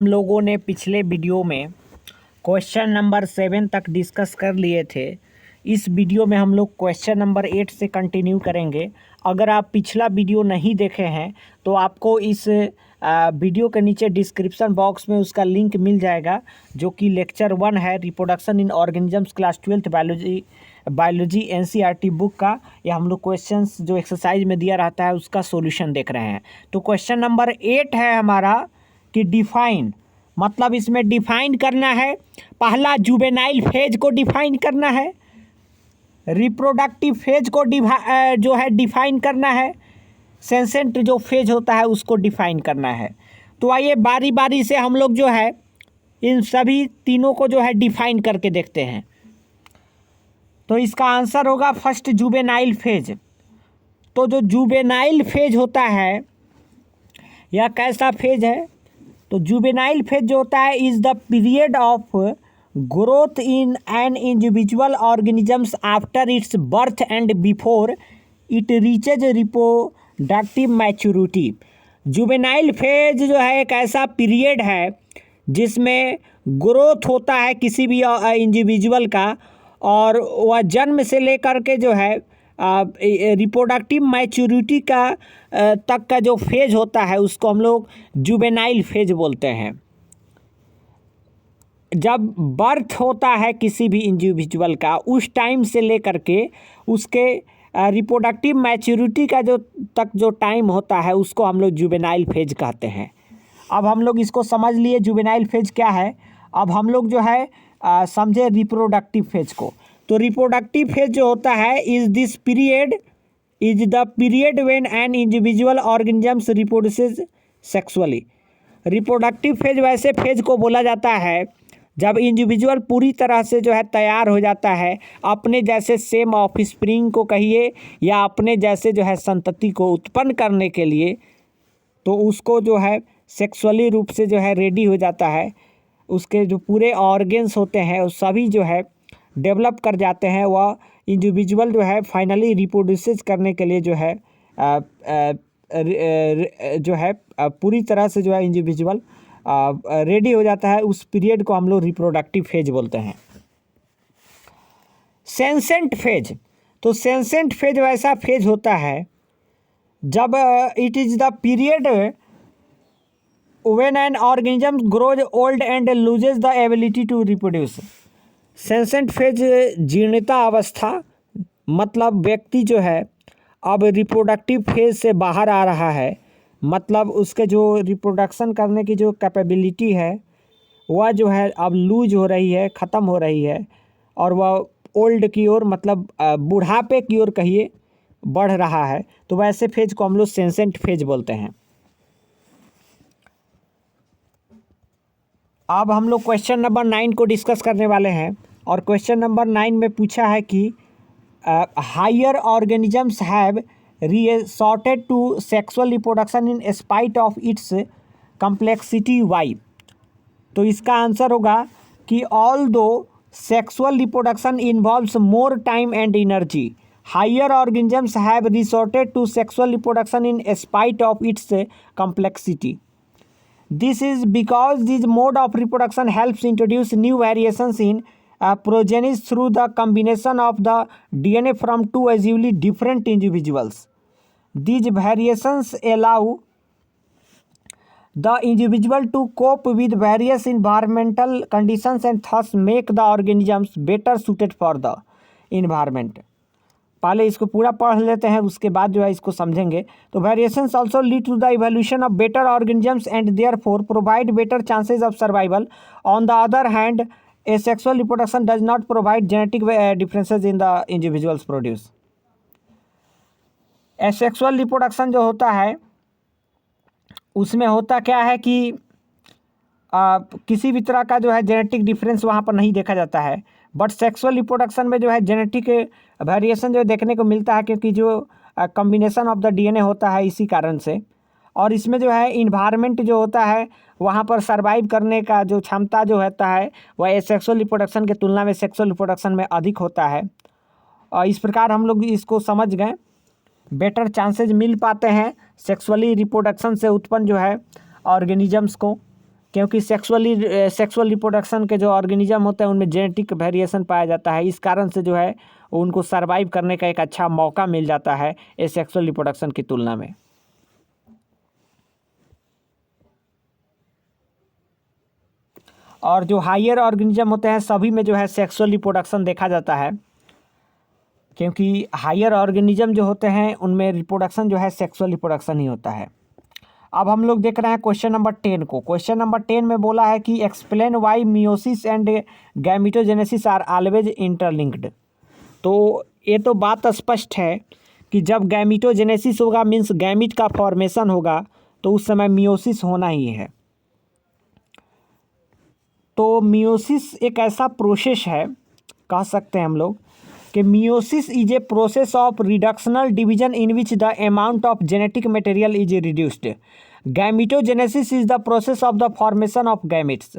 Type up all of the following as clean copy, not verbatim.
हम लोगों ने पिछले वीडियो में क्वेश्चन नंबर 7 तक डिस्कस कर लिए थे। इस वीडियो में हम लोग क्वेश्चन नंबर 8 से कंटिन्यू करेंगे। अगर आप पिछला वीडियो नहीं देखे हैं तो आपको इस वीडियो के नीचे डिस्क्रिप्शन बॉक्स में उसका लिंक मिल जाएगा, जो कि लेक्चर 1 है, reproduction in organisms, class 12th biology NCERT book का। या हम लोग क्वेश्चंस जो एक्सरसाइज में दिया रहता है उसका सॉल्यूशन देख रहे हैं। तो क्वेश्चन नंबर 8 है हमारा कि डिफाइन, मतलब इसमें डिफाइन करना है। पहला जुवेनाइल फेज को डिफाइन करना है, रिप्रोडक्टिव फेज को जो है डिफाइन करना है, सेंसेंट जो फेज होता है उसको डिफाइन करना है। तो आइए बारी बारी से हम लोग जो है इन सभी तीनों को जो है डिफाइन करके देखते हैं। तो इसका आंसर होगा फर्स्ट जुवेनाइल फेज। तो जो जुवेनाइल फेज होता है यह कैसा फेज है? तो जुवेनाइल फेज जो होता है is the period of growth in an individual organisms after it's birth and before it reaches reproductive maturity. Juvenile phase जो है एक ऐसा पीरियड है जिसमें ग्रोथ होता है किसी भी इंडिविजुअल का, और वह जन्म से लेकर के जो है रिप्रोडक्टिव मैच्योरिटी का तक का जो फेज होता है उसको हम लोग जुवेनाइल फेज बोलते हैं। जब बर्थ होता है किसी भी इंडिविजुअल का उस टाइम से लेकर के उसके रिप्रोडक्टिव मैच्योरिटी का जो टाइम होता है उसको हम लोग जुवेनाइल फेज कहते हैं। अब हम लोग इसको समझ लिए जुवेनाइल फेज क्या है। अब हम लोग जो है समझे रिप्रोडक्टिव फेज को। तो रिप्रोडक्टिव फेज जो होता है is the period when an individual organisms reproduces sexually. Reproductive phase वैसे फेज को बोला जाता है जब इंडिविजुअल पूरी तरह से जो है तैयार हो जाता है अपने जैसे सेम ऑफस्प्रिंग को कहिए या अपने जैसे जो है संतति को उत्पन्न करने के लिए, तो उसको जो है सेक्सुअली रूप से जो है रेडी हो जाता है। उसके जो पूरे ऑर्गेन्स होते हैं वो सभी जो है डेवलप कर जाते हैं। वह इंडिविजुअल जो है फाइनली रिप्रोड्यूसेस करने के लिए जो है पूरी तरह से जो है इंडिविजुअल रेडी हो जाता है। उस पीरियड को हम लोग रिप्रोडक्टिव फेज बोलते हैं। सेंसेंट फेज, तो सेंसेंट फेज वैसा फेज होता है जब it is the period when an organism grows old and loses the ability to reproduce। Senescent phase जीर्णता अवस्था, मतलब व्यक्ति जो है अब रिप्रोडक्टिव फेज से बाहर आ रहा है, मतलब उसके जो रिप्रोडक्शन करने की जो कैपेबिलिटी है वह जो है अब लूज हो रही है, ख़त्म हो रही है, और वह ओल्ड की ओर मतलब बुढ़ापे की ओर कहिए बढ़ रहा है। तो वैसे फेज को हम लोग सेंसेंट फेज बोलते हैं। अब हम लोग क्वेश्चन नंबर 9 को डिस्कस करने वाले हैं। और क्वेश्चन नंबर 9 में पूछा है कि higher organisms have resorted to sexual reproduction in spite of its complexity why. तो इसका आंसर होगा कि although sexual reproduction involves more time and energy, higher organisms have resorted to sexual reproduction in spite of its complexity. This is because this mode of reproduction helps introduce new variations in progeny through the combination of the DNA from two essentially different individuals. These variations allow the individual to cope with various environmental conditions and thus make the organisms better suited for the environment. पहले इसको पूरा पढ़ लेते हैं, उसके बाद जो है इसको समझेंगे। तो variations also lead to the evolution of better organisms and therefore provide better chances of survival. On the other hand asexual reproduction does not provide genetic differences in the individuals produce. Asexual reproduction जो होता है उसमें होता क्या है कि किसी भी तरह का जो है जेनेटिक डिफरेंस वहाँ पर नहीं देखा जाता है, बट सेक्सुअल रिप्रोडक्शन में जो है जेनेटिक वेरिएशन जो देखने को मिलता है, क्योंकि जो कम्बिनेशन ऑफ द डीएनए होता है इसी कारण से। और इसमें जो है इन्वायरमेंट जो होता है वहाँ पर सर्वाइव करने का जो क्षमता जो होता है वह सेक्सुअल रिप्रोडक्शन के तुलना में सेक्सुअल रिप्रोडक्शन में अधिक होता है। और इस प्रकार हम लोग इसको समझ गए, बेटर चांसेस मिल पाते हैं सेक्सुअली रिप्रोडक्शन से उत्पन्न जो है ऑर्गेनिजम्स को। क्योंकि सेक्सुअल रिप्रोडक्शन के जो ऑर्गेनिज्म होते हैं उनमें जेनेटिक वेरिएशन पाया जाता है। इस कारण से जो है उनको सरवाइव करने का एक अच्छा मौका मिल जाता है इस सेक्सुअल रिप्रोडक्शन की तुलना में। और जो हायर ऑर्गेनिज्म होते हैं सभी में जो है सेक्सुअल रिप्रोडक्शन देखा जाता है, क्योंकि हायर ऑर्गेनिज्म जो होते हैं उनमें रिप्रोडक्शन जो है सेक्सुअल रिप्रोडक्शन ही होता है। अब हम लोग देख रहे हैं क्वेश्चन नंबर 10 को। क्वेश्चन नंबर 10 में बोला है कि explain why meiosis and gametogenesis are always interlinked. तो ये तो बात स्पष्ट है कि जब गैमेटोजेनेसिस होगा मीन्स गैमिट का फॉर्मेशन होगा तो उस समय मियोसिस होना ही है। तो मियोसिस एक ऐसा प्रोसेस है, कह सकते हैं हम लोग कि meiosis is a process of reductional division in which the amount of genetic material is reduced. Gametogenesis is the process of the formation of gametes.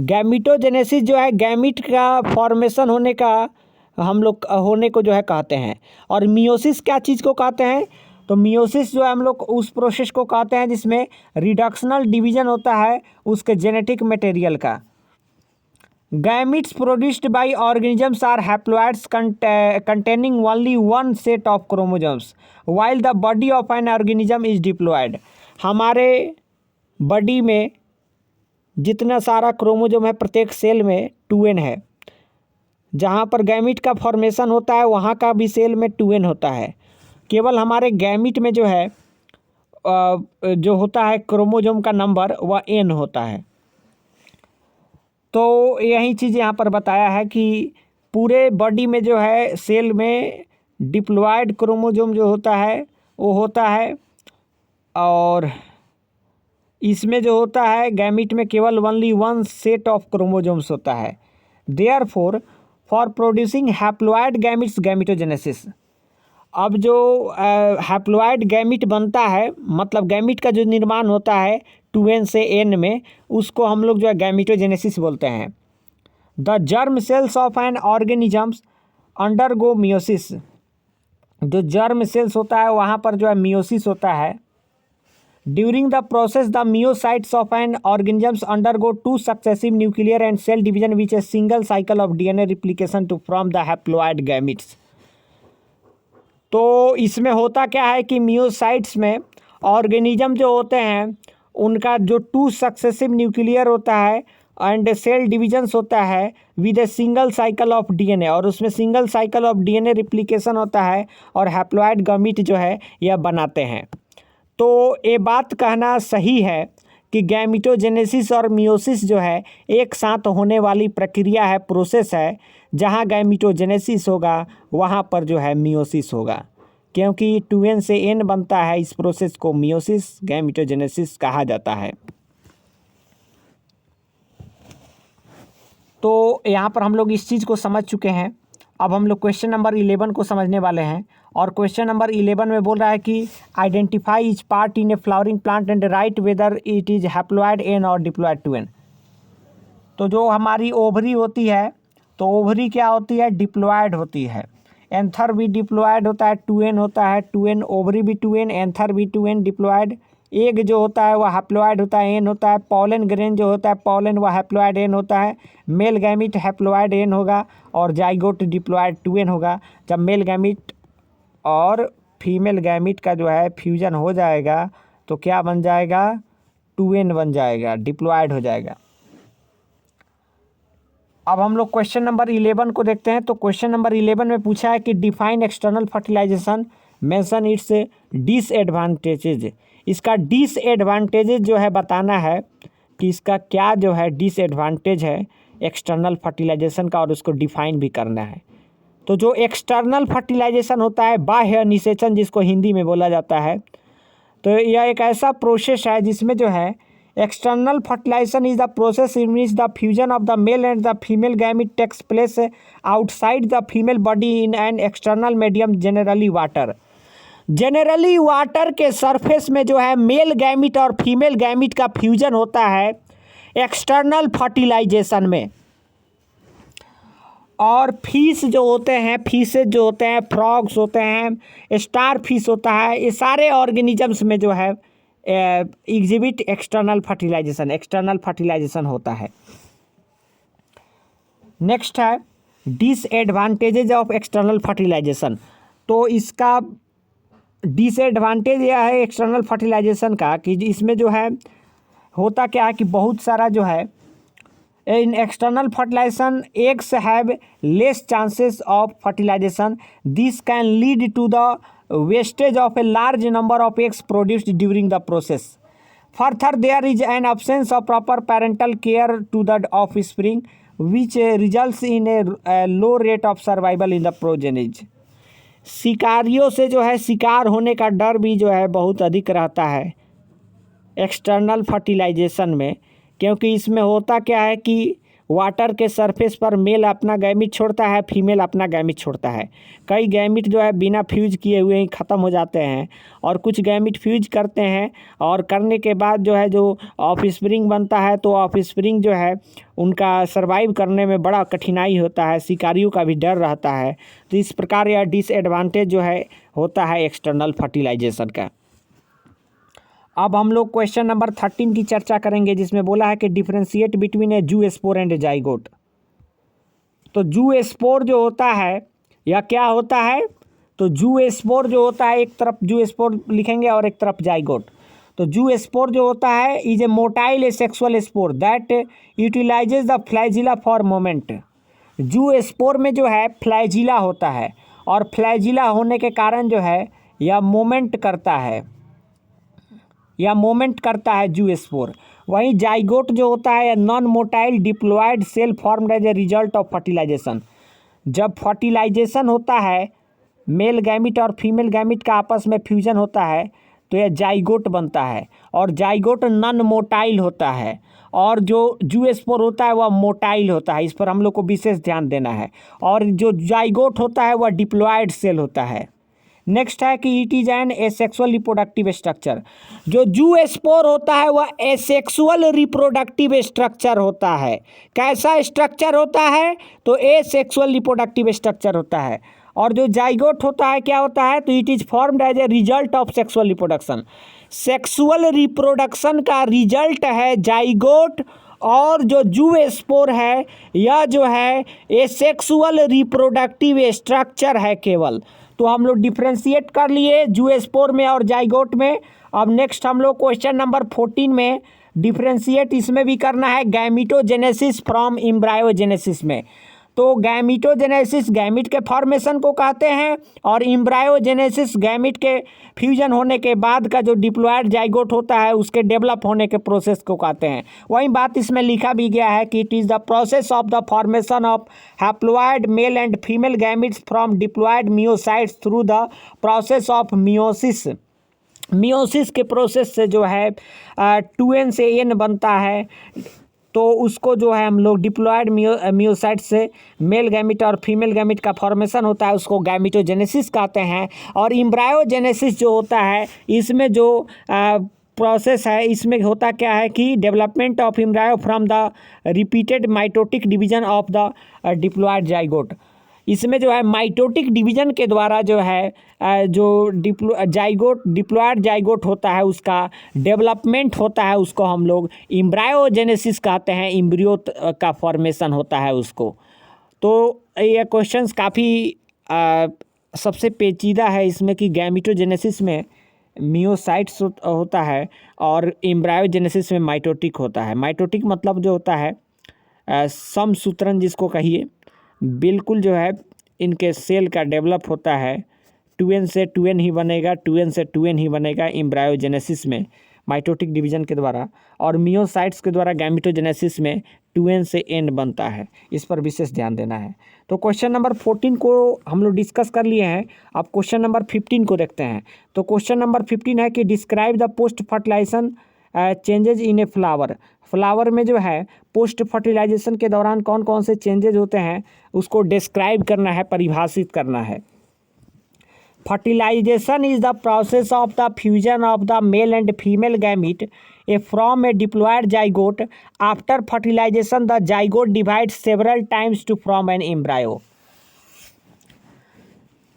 Gametogenesis जो है गैमिट का फॉर्मेशन होने का हम लोग होने को जो है कहते हैं। और मियोसिस क्या चीज़ को कहते हैं? तो मियोसिस जो है हम लोग उस प्रोसेस को कहते हैं जिसमें रिडक्शनल डिवीजन होता है उसके जेनेटिक मटेरियल का। Gametes produced by organisms are haploids containing only one set of chromosomes, while the body of an organism is diploid। हमारे बॉडी में जितना सारा क्रोमोजोम है प्रत्येक सेल में 2n है। जहाँ पर गैमिट का फॉर्मेशन होता है वहाँ का भी सेल में 2n होता है। केवल हमारे गैमिट में जो है जो होता है क्रोमोजोम का नंबर वह n होता है। तो यही चीज़ यहाँ पर बताया है कि पूरे बॉडी में जो है सेल में डिप्लॉयड क्रोमोजोम जो होता है वो होता है, और इसमें जो होता है गैमिट में केवल only one set of chromosomes होता है। Therefore for producing haploid gametes gametogenesis. अब जो हैप्लॉयड गैमिट बनता है मतलब गैमिट का जो निर्माण होता है 2n से n में, उसको हम लोग जो है गैमेटोजेनेसिस बोलते हैं। The germ cells of an organisms undergo meiosis. जो जर्म सेल्स होता है वहाँ पर जो है मियोसिस होता है। During the process the meiocytes of an organisms undergo 2 successive nuclear and cell division which a single cycle of DNA replication to from the haploid gametes. तो इसमें होता क्या है कि मियोसाइट्स में ऑर्गेनिज्म जो होते हैं उनका जो 2 सक्सेसिव न्यूक्लियर होता है एंड सेल डिविजन्स होता है with A single cycle of DNA, और उसमें single cycle of DNA replication होता है और हैप्लॉयड गैमीट जो है यह बनाते हैं। तो ये बात कहना सही है कि गैमेटोजेनेसिस और मियोसिस जो है एक साथ होने वाली प्रक्रिया है, प्रोसेस है। जहाँ गैमेटोजेनेसिस होगा वहाँ पर जो है मियोसिस होगा, क्योंकि 2n से n बनता है। इस प्रोसेस को मियोसिस गैमेटोजेनेसिस कहा जाता है। तो यहाँ पर हम लोग इस चीज़ को समझ चुके हैं। अब हम लोग क्वेश्चन नंबर 11 को समझने वाले हैं। और क्वेश्चन नंबर 11 में बोल रहा है कि identify each part in A flowering plant and right whether it is haploid n और डिप्लॉयड 2n। तो जो हमारी ओवरी होती है तो ओवरी क्या होती है? डिप्लॉयड होती है। एंथर भी डिप्लॉयड होता है, 2n होता है, 2n ओवरी भी 2n, एंथर भी 2n डिप्लॉयड। एग जो होता है वह हैप्लॉयड होता है, n होता है। पॉलन ग्रेन जो होता है पॉलन वह हैप्लॉयड n होता है। मेल गैमिट हैप्लॉयड n होगा और जाइगोट डिप्लॉयड 2n होगा। जब मेल गैमिट और फीमेल गैमिट का जो है फ्यूजन हो जाएगा तो क्या बन जाएगा? 2n बन जाएगा, डिप्लॉयड हो जाएगा। अब हम लोग क्वेश्चन नंबर 11 को देखते हैं। तो क्वेश्चन नंबर 11 में पूछा है कि define external fertilisation, mention its disadvantages. इसका डिसएडवांटेजेज जो है बताना है कि इसका क्या जो है डिसएडवांटेज है एक्सटर्नल फर्टिलाइजेशन का, और उसको डिफाइन भी करना है। तो जो एक्सटर्नल फर्टिलाइजेशन होता है, बाह्य निषेचन जिसको हिंदी में बोला जाता है, तो यह एक ऐसा प्रोसेस है जिसमें जो है external fertilisation is the process in which the fusion of the male and the female gamete takes place outside the female body in an external medium, generally water. Generally water के surface में जो है male gamete और female gamete का fusion होता है external fertilisation में। और फिश जो होते हैं, फिशेज जो होते हैं, फ्रॉग्स होते हैं, स्टार फिश होता है, ये सारे ऑर्गेनिजम्स में जो है एग्जिबिट एक्सटर्नल फर्टिलाइजेशन होता है। नेक्स्ट है डिसएडवांटेजेज ऑफ एक्सटर्नल फर्टिलाइजेशन। तो इसका डिसएडवांटेज यह है एक्सटर्नल फर्टिलाइजेशन का कि इसमें जो है होता क्या है कि बहुत सारा जो है in external fertilisation eggs have less chances of fertilisation, this can lead to the wastage of a large number of eggs produced during the process. Further, there is an absence of proper parental care to the offspring, which results in a low rate of survival in the progeny. शिकारियों से जो है शिकार होने का डर भी जो है बहुत अधिक रहता है एक्सटर्नल फर्टिलाइजेशन में, क्योंकि इसमें होता क्या है कि वाटर के सरफेस पर मेल अपना गैमिट छोड़ता है, फीमेल अपना गैमिट छोड़ता है। कई गैमिट जो है बिना फ्यूज किए हुए ही ख़त्म हो जाते हैं और कुछ गैमिट फ्यूज करते हैं और करने के बाद जो है जो ऑफस्प्रिंग बनता है तो ऑफस्प्रिंग जो है उनका सर्वाइव करने में बड़ा कठिनाई होता है, शिकारियों का भी डर रहता है। तो इस प्रकार यह डिसएडवांटेज जो है होता है एक्सटर्नल फर्टिलाइजेशन का। अब हम लोग क्वेश्चन नंबर 13 की चर्चा करेंगे, जिसमें बोला है कि डिफ्रेंशिएट बिटवीन ए जू स्पोर एंड जाइगोट। तो जू स्पोर जो होता है या क्या होता है, तो जू स्पोर जो होता है एक तरफ जू स्पोर लिखेंगे और एक तरफ जाइगोट। तो जू स्पोर जो होता है is a motile sexual spore that utilises the flagella for moment. जू स्पोर में जो है फ्लैजिला होता है और फ्लैजिला होने के कारण जो है यह मोमेंट करता है जू स्पोर। वहीं जाइगोट जो होता है non motile diploid cell formed as a result of fertilisation. जब फर्टिलाइजेशन होता है मेल गैमिट और फीमेल गैमिट का आपस में फ्यूजन होता है तो यह जाइगोट बनता है और जाइगोट नॉन मोटाइल होता है और जो जू स्पोर होता है वह मोटाइल होता है। इस पर हम लोग को विशेष ध्यान देना है। और जो जाइगोट होता है वह डिप्लॉयड सेल होता है। नेक्स्ट है कि it is an asexual reproductive structure. जो जू स्पोर होता है वह एसेक्सुअल रिप्रोडक्टिव स्ट्रक्चर होता है। कैसा स्ट्रक्चर होता है, तो एसेक्सुअल रिप्रोडक्टिव स्ट्रक्चर होता है। और जो जाइगोट होता है क्या होता है, तो it is formed as a result of sexual reproduction. Sexual reproduction का रिजल्ट है जाइगोट और जो जू स्पोर है यह जो है एसेक्सुअल रिप्रोडक्टिव स्ट्रक्चर है केवल। तो हम लोग डिफ्रेंशिएट कर लिए जू स्पोर में और जाइगोट में। अब नेक्स्ट हम लोग क्वेश्चन नंबर 14 में डिफ्रेंशिएट इसमें भी करना है गैमिटोजेनेसिस फ्रॉम एम्ब्रायोजेनेसिस में। तो गैमिटोजेनेसिस गैमिट के फॉर्मेशन को कहते हैं और एम्ब्रायोजेनेसिस गैमिट के फ्यूजन होने के बाद का जो डिप्लॉयड जाइगोट होता है उसके डेवलप होने के प्रोसेस को कहते हैं। वही बात इसमें लिखा भी गया है कि it is the process of the formation of haploid male and female gametes from diploid meiocytes through the process of meiosis. Meiosis के प्रोसेस से जो है 2n से n बनता है, तो उसको जो है हम लोग डिप्लॉयड मियोसाइट से मेल गैमिट और फीमेल गैमिट का फॉर्मेशन होता है उसको गैमिटोजेनेसिस कहते हैं। और एम्ब्रायोजेनेसिस जो होता है इसमें जो प्रोसेस है इसमें होता क्या है कि development of embryo from the repeated mitotic division of the diploid zygote. इसमें जो है माइटोटिक डिवीजन के द्वारा जो है जो डिप्लॉयड जाइगोट होता है उसका डेवलपमेंट होता है, उसको हम लोग एम्ब्रायोजेनेसिस कहते हैं। एम्ब्रियो का फॉर्मेशन होता है उसको। तो ये क्वेश्चंस काफ़ी सबसे पेचीदा है इसमें कि गैमिटोजेनेसिस में मियोसाइट्स होता है और एम्ब्रायोजेनेसिस में माइटोटिक होता है। माइटोटिक मतलब जो होता है समसूत्रण जिसको कहिए, बिल्कुल जो है इनके सेल का डेवलप होता है 2n से 2n ही बनेगा, 2n से 2n ही बनेगा एम्ब्रायोजेनेसिस में माइटोटिक डिवीजन के द्वारा, और मियोसाइट्स के द्वारा गैमिटोजेनेसिस में 2n से n बनता है। इस पर विशेष ध्यान देना है। तो क्वेश्चन नंबर 14 को हम लोग डिस्कस कर लिए हैं। अब क्वेश्चन नंबर 15 को देखते हैं। तो क्वेश्चन नंबर 15 है कि describe the post fertilisation changes in a flower. Flower में जो है पोस्ट फर्टिलाइजेशन के दौरान कौन कौन से चेंजेज होते हैं उसको डिस्क्राइब करना है, परिभाषित करना है। Fertilisation is the process of the fusion of the male and female gamete from a diploid zygote. After fertilisation the zygote divide several times to form an embryo.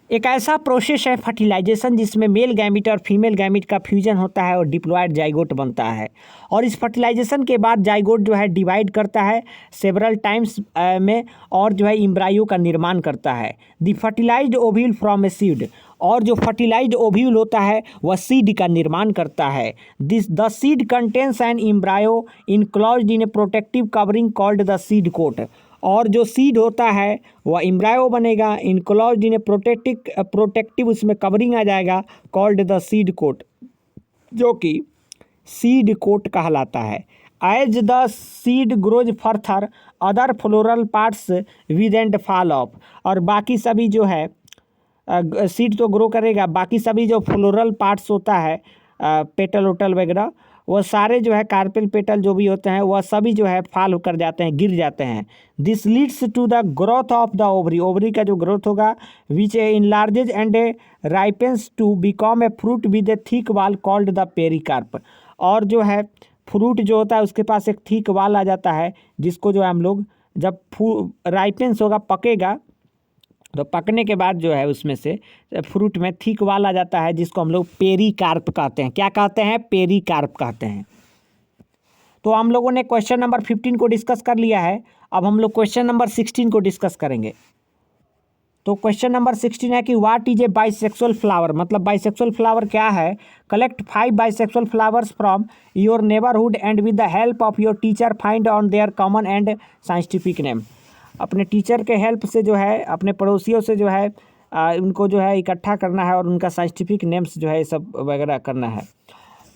एक ऐसा प्रोसेस है फर्टिलाइजेशन जिसमें male gamete और female gamete का fusion होता है और diploid zygote बनता है। और इस फर्टिलाइजेशन के बाद जाइगोट जो है डिवाइड करता है सेवरल टाइम्स में और जो है एम्ब्रायो का निर्माण करता है। The fertilised ovule from a seed, और जो फर्टिलाइज्ड ओव्यूल होता है वह सीड का निर्माण करता है। The seed contains an embryo enclosed in a protective covering called the seed coat, और जो सीड होता है वह एम्ब्रायो बनेगा इनक्लोज्ड इन ए प्रोटेक्टिव उसमें कवरिंग आ जाएगा कॉल्ड द सीड कोट, जो कि सीड कोट कहलाता है। As the seed grows further other floral parts wither and fall off, और बाकी सभी जो है सीड तो ग्रो करेगा, बाकी सभी जो फ्लोरल पार्ट्स होता है पेटल वोटल वगैरह वह सारे जो है कार्पेल पेटल जो भी होते हैं वह सभी जो है फाल होकर जाते हैं, गिर जाते हैं। This leads to the growth of the ovary, ovary का जो ग्रोथ होगा which enlarges and ripens to become a fruit with a thick wall called the pericarp, और जो है फ्रूट जो होता है उसके पास एक थिक वाल आ जाता है जिसको जो है हम लोग जब राइपेंस होगा पकेगा तो पकने के बाद जो है उसमें से फ्रूट में थिक वाल आ जाता है जिसको हम लोग पेरिकार्प कहते हैं। क्या कहते हैं? पेरिकार्प कहते हैं। तो हम लोगों ने क्वेश्चन नंबर 15 को डिस्कस कर लिया है। अब हम लोग क्वेश्चन नंबर 16 को डिस्कस करेंगे। तो क्वेश्चन नंबर 16 है कि what is a bisexual flower, मतलब बाइसेक्सुअल फ्लावर क्या है। Collect 5 bisexual flowers from your neighbourhood and with the help of your teacher find on their common and scientific name. अपने teacher के help से जो है अपने पड़ोसियों से जो है उनको जो है इकट्ठा करना है और उनका साइंटिफिक नेम्स जो है ये सब वगैरह करना है।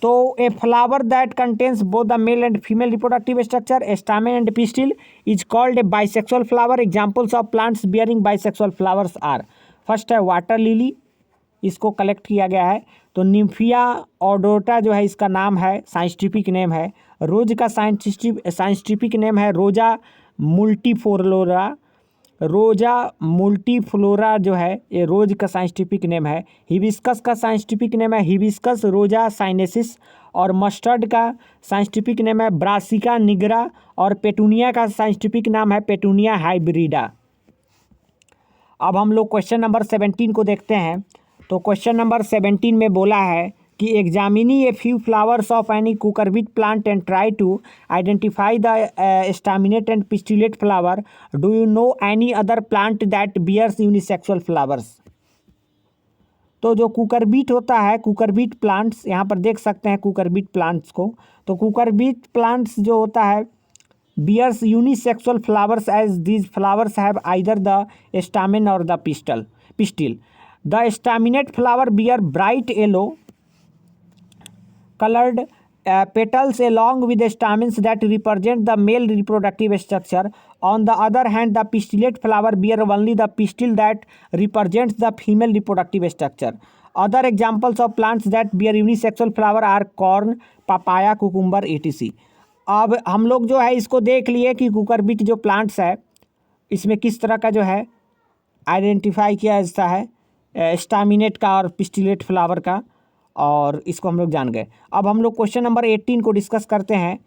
तो a flower that contains both the male and female reproductive structure stamen and pistil is called a bisexual flower. Examples of plants bearing bisexual flowers are, first है वाटर लिली, इसको कलेक्ट किया गया है। तो निम्फिया ऑडोटा जो है इसका नाम है, साइंटिफिक नेम है। रोज का साइंटिफिक नेम है रोजा मुल्टीफ्लोरा, रोजा मुल्टीफ्लोरा जो है ये रोज का साइंटिफिक नेम है। हिबिस्कस का साइंटिफिक नेम है हिबिस्कस रोजा साइनेसिस, और मस्टर्ड का साइंटिफिक नेम है ब्रासिका निग्रा, और पेटूनिया का साइंटिफिक नाम है पेटूनिया हाइब्रिडा। अब हम लोग क्वेश्चन नंबर 17 को देखते हैं। तो क्वेश्चन नंबर 17 में बोला है कि examine a few flowers of any cucurbit plant and try to identify the staminate and pistillate flower. Do you know any other plant that bears unisexual flowers. तो जो कुकरबीट होता है, कुकरबीट प्लांट्स यहाँ पर देख सकते हैं कुकरबीट प्लांट्स को। तो कुकरबीट प्लांट्स जो होता है bears unisexual flowers as these flowers have either the stamen और the pistil. The staminate flower bear bright yellow colored petals along with the stamens that represent the male reproductive structure. On the other hand, the pistillate flower bear only the pistil that represents the female reproductive structure. Other examples of plants that bear unisexual flower are corn, papaya, cucumber, etc. अब हम लोग जो है इसको देख लिए कि कुकरबिट जो प्लांट्स है इसमें किस तरह का जो है आइडेंटिफाई किया जाता है स्टामिनेट का और पिस्टिलेट फ्लावर का, और इसको हम लोग जान गए। अब हम लोग क्वेश्चन नंबर 18 को डिस्कस करते हैं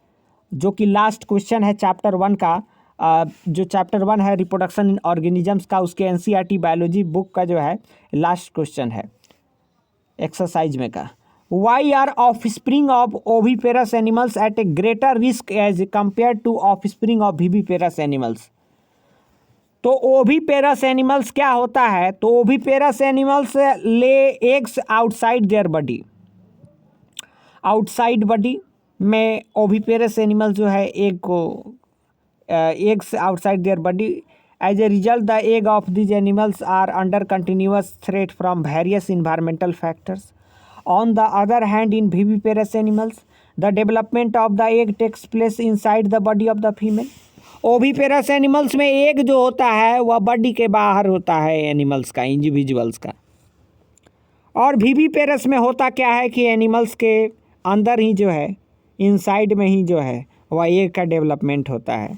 जो कि लास्ट क्वेश्चन है चैप्टर 1 का। जो चैप्टर 1 है रिप्रोडक्शन इन ऑर्गेनिजम्स का, उसके एनसीईआरटी बायोलॉजी बुक का जो है लास्ट क्वेश्चन है एक्सरसाइज में का। Why are offspring of oviparous animals at a greater risk as compare to offspring of viviparous animals. तो ओविपेरस एनिमल्स क्या होता है, तो oviparous animals lay eggs outside their body, outside body में oviparous animal जो है एग को eggs outside their body. As a result the egg of these animals are under continuous threat from various environmental factors. On the other hand in viviparous animals the development of the egg takes place inside the body of the female. Oviparous animals में egg जो होता है वह body के बाहर होता है animals का, इंडिविजुअल्स का। और विविपेरस में होता क्या है कि एनिमल्स के अंदर ही जो है इनसाइड में ही जो है वह एग का डेवलपमेंट होता है।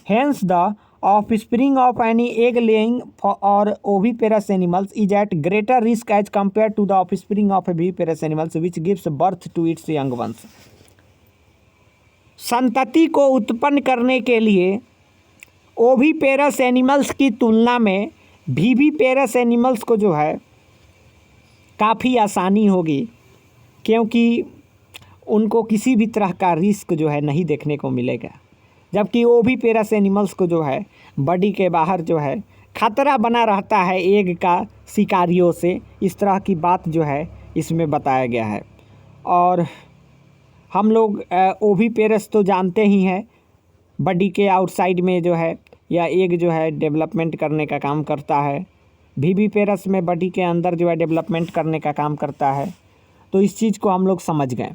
Hence the offspring of any egg laying और oviparous animals is at greater risk as compare to the offspring of a viviparous animals which gives birth to its young ones. संतति को उत्पन्न करने के लिए ओविपेरस एनिमल्स की तुलना में विविपेरस एनिमल्स को जो है काफ़ी आसानी होगी, क्योंकि उनको किसी भी तरह का रिस्क जो है नहीं देखने को मिलेगा। जबकि ओविपेरस एनिमल्स को जो है बॉडी के बाहर जो है खतरा बना रहता है एग का शिकारियों से। इस तरह की बात जो है इसमें बताया गया है। और हम लोग ओविपेरस तो जानते ही हैं, बॉडी के आउटसाइड में जो है या एग जो है डेवलपमेंट करने का काम करता है। विविपेरस में बॉडी के अंदर जो है डेवलपमेंट करने का काम करता है। तो इस चीज़ को हम लोग समझ गए।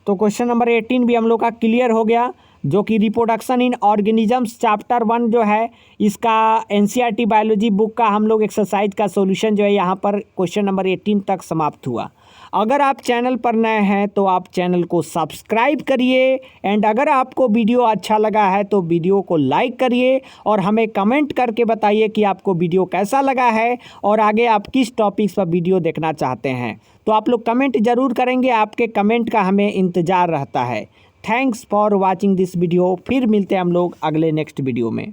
तो क्वेश्चन नंबर 18 भी हम लोग का क्लियर हो गया, जो कि रिप्रोडक्शन इन ऑर्गेनिजम्स चैप्टर 1 जो है इसका एनसीईआरटी बायोलॉजी बुक का हम लोग एक्सरसाइज का सॉल्यूशन जो है यहाँ पर क्वेश्चन नंबर 18 तक समाप्त हुआ। अगर आप चैनल पर नए हैं तो आप चैनल को सब्सक्राइब करिए, एंड अगर आपको वीडियो अच्छा लगा है तो वीडियो को लाइक करिए और हमें कमेंट करके बताइए कि आपको वीडियो कैसा लगा है और आगे आप किस टॉपिक्स पर वीडियो देखना चाहते हैं। तो आप लोग कमेंट ज़रूर करेंगे, आपके कमेंट का हमें इंतज़ार रहता है। Thanks for watching this video. फिर मिलते हैं हम लोग अगले नेक्स्ट वीडियो में।